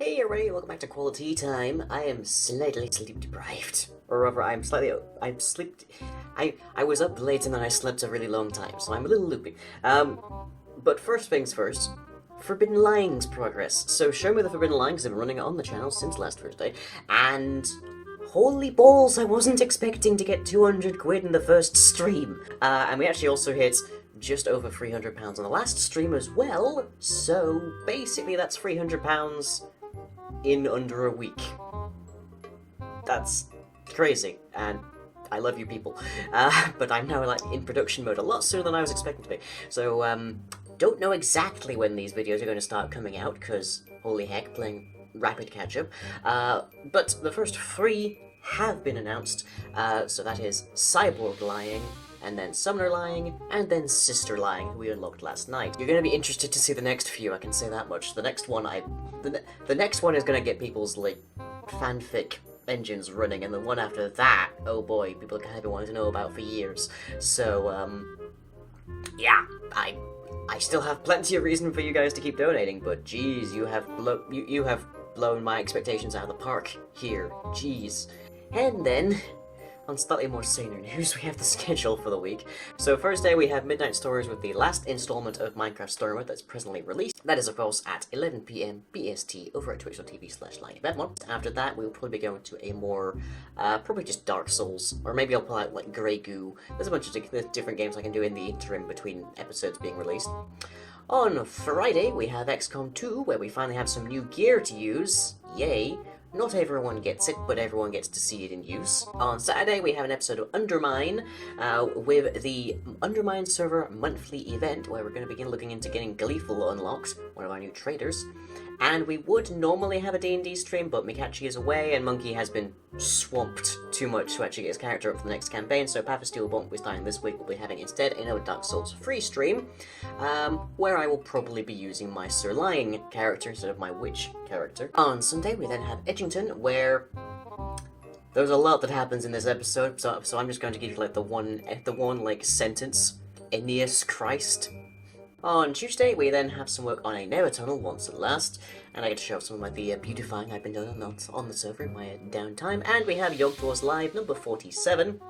Hey everybody, welcome back to Quali-Tea time. I am slightly sleep deprived. Or rather, I was up late and then I slept a really long time, so I'm a little loopy. But first things first, Forbidden Lying's progress. So Show Me the Forbidden Lyings have been running on the channel since last Thursday, and holy balls, I wasn't expecting to get 200 quid in the first stream. And we actually also hit just over £300 on the last stream as well, so basically that's £300 in under a week. That's crazy, and I love you people. But I'm now like in production mode a lot sooner than I was expecting to be. So don't know exactly when these videos are going to start coming out, because holy heck, playing rapid catch-up. But the first three have been announced, so that is Cyborg Lying, and then Summoner Lying, and then Sister Lying, who we unlocked last night. You're gonna be interested to see the next few, I can say that much. The next one the next one is gonna get people's, like, fanfic engines running, and the one after that, oh boy, people have been wanting to know about for years. So, yeah, I still have plenty of reason for you guys to keep donating, but geez, you have blown my expectations out of the park here, jeez. And then, on slightly more saner news, we have the schedule for the week. So Thursday we have Midnight Stories with the last installment of Minecraft Story Mode that's presently released. That is of course at 11 PM BST over at twitch.tv/LionBedmon. After that we'll probably be going to a more, probably just Dark Souls, or maybe I'll pull out like Grey Goo. There's a bunch of different games I can do in the interim between episodes being released. On Friday we have XCOM 2, where we finally have some new gear to use. Yay! Not everyone gets it, but everyone gets to see it in use. On Saturday, we have an episode of Undermine, with the Undermine server monthly event, where we're going to begin looking into getting Gleeful unlocked, one of our new traders. And we would normally have a D&D stream, but Mikachi is away, and Monkey has been swamped too much to actually get his character up for the next campaign, so Path of Steel won't be starting this week. We'll be having instead a Dark Souls free stream, where I will probably be using my Sir Lying character instead of my Witch character. On Sunday, we then have Edgington, where there's a lot that happens in this episode, so I'm just going to give you like the one like sentence: Aeneas Christ. On Tuesday, we then have some work on a Never Tunnel once at last, and I get to show off some of the beautifying I've been doing on the server in my downtime. And we have Yog Tours Live number 47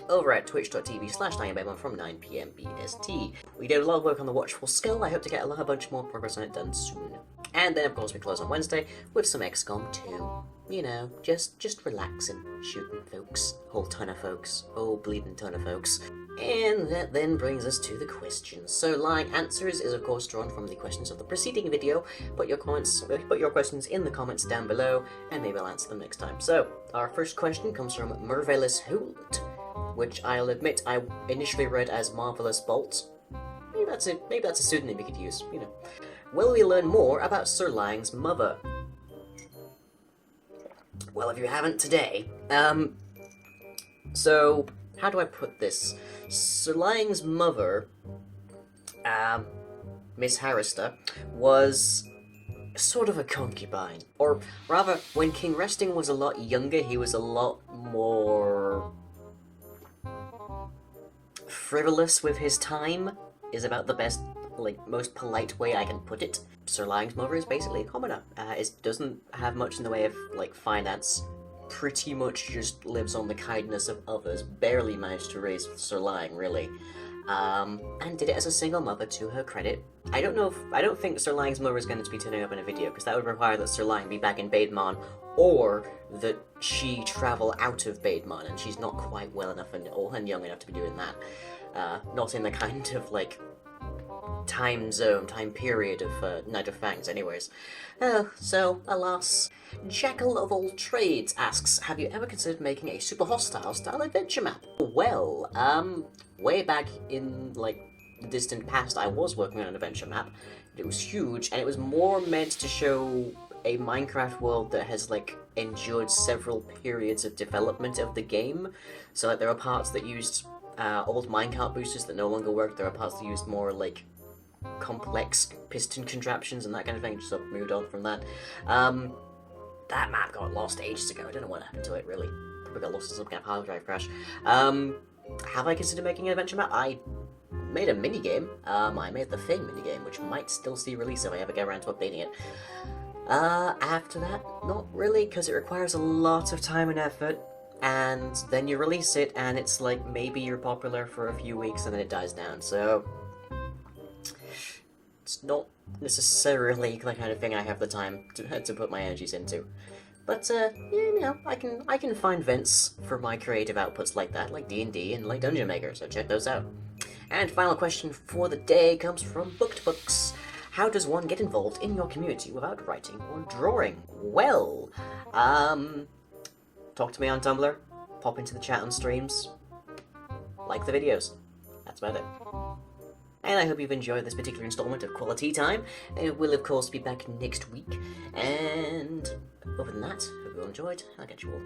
over at twitch.tv/LionBedmon from 9 PM BST. We did a lot of work on the Watchful Skull. I hope to get a bunch more progress on it done soon. And then, of course, we close on Wednesday with some XCOM 2. You know, just relaxing, shooting folks. Whole ton of folks. Whole bleeding ton of folks. And that then brings us to the questions. So Lying Answers is of course drawn from the questions of the preceding video. Put your questions in the comments down below, and maybe I'll answer them next time. So, our first question comes from Mervelis Holt, which I'll admit I initially read as Marvelous Bolt. Maybe that's a pseudonym we could use, you know. Will we learn more about Sir Lying's mother? Well, if you haven't today, so, how do I put this? Sir Lying's mother, Miss Harrister, was sort of a concubine. Or rather, when King Resting was a lot younger, he was a lot more frivolous with his time, is about the best, like, most polite way I can put it. Sir Lying's mother is basically a commoner. It doesn't have much in the way of, like, finance. Pretty much just lives on the kindness of others. Barely managed to raise Sir Lying, really. And did it as a single mother, to her credit. I don't think Sir Lying's mother is going to be turning up in a video, because that would require that Sir Lying be back in Baidmon, or that she travel out of Baidmon, and she's not quite well enough and young enough to be doing that. Not in the kind of, like, time period of Night of Fangs, anyways. So, alas. Jackal of All Trades asks, have you ever considered making a super hostile style adventure map? Well, way back in, like, the distant past, I was working on an adventure map. It was huge, and it was more meant to show a Minecraft world that has, like, endured several periods of development of the game. So, like, there are parts that used old minecart boosters that no longer work. There are parts that used more, like, complex piston contraptions and that kind of thing. Just sort of moved on from that. That map got lost ages ago. I don't know what happened to it, really. Probably got lost in some kind of hard drive crash. Have I considered making an adventure map? I made a minigame. I made the Fame minigame, which might still see release if I ever get around to updating it. After that, not really, because it requires a lot of time and effort, and then you release it, and it's like maybe you're popular for a few weeks and then it dies down, so it's not necessarily the kind of thing I have the time to put my energies into. But yeah, you know, I can find vents for my creative outputs like that, like D&D and like Dungeon Maker, so check those out. And final question for the day comes from Booked Books. How does one get involved in your community without writing or drawing? Well, talk to me on Tumblr, pop into the chat on streams, like the videos. That's about it. And I hope you've enjoyed this particular installment of Quali-Tea Time. It will, of course, be back next week. And other than that, hope you all enjoyed. I'll catch you all